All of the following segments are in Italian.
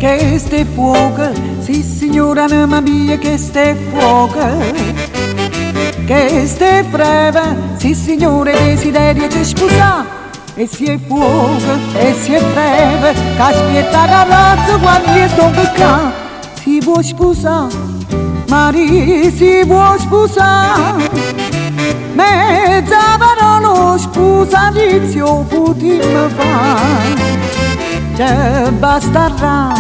che ste fuoco, sì signora mia mia che ste fuoco, che ste breve, sì signore desiderio di sposare, e si è fuoco, e si è breve, che aspetta carrozza quando gli sto peccando, si può sposare, Maria si può sposare, mezza parola sposalizio potremmo fare. Ci basterà,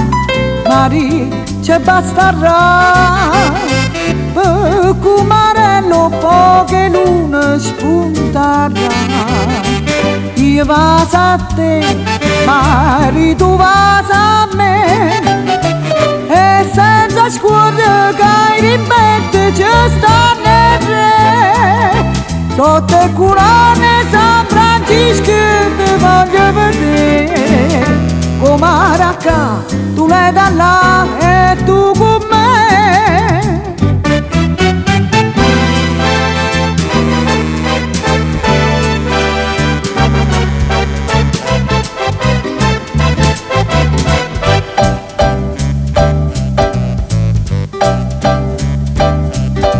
Maria, ci basterà, per cumarello poche lune spunterà. Io vas a te, Maria, tu vas a me, e senza scuotere che i ripetti ci stanno e re. Sotto il curone San Francisco ti voglio vedere, come racca, tu lei da là e tu con me.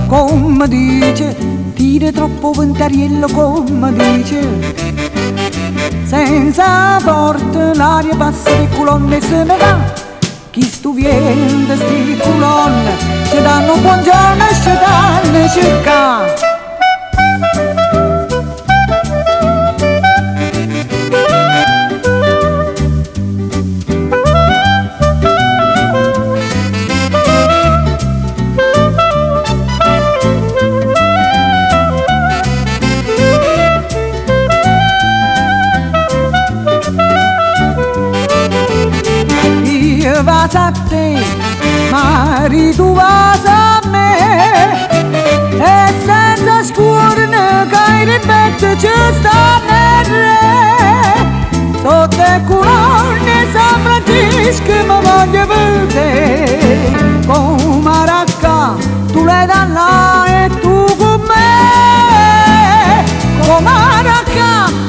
Come dice, tira troppo ventariello, come dice, senza porta l'aria passa di colonne se ne va. Chi stu viene sti colonne, ci danno buongiorno e ci danno cerca. Vas a te, Maria, tu vas a me, e senza scuorne che i ripetti ci stanno e re. Sotto il colonne San Francisco mi voglio vedere, come racca, tu lei da là e tu con me, come racca.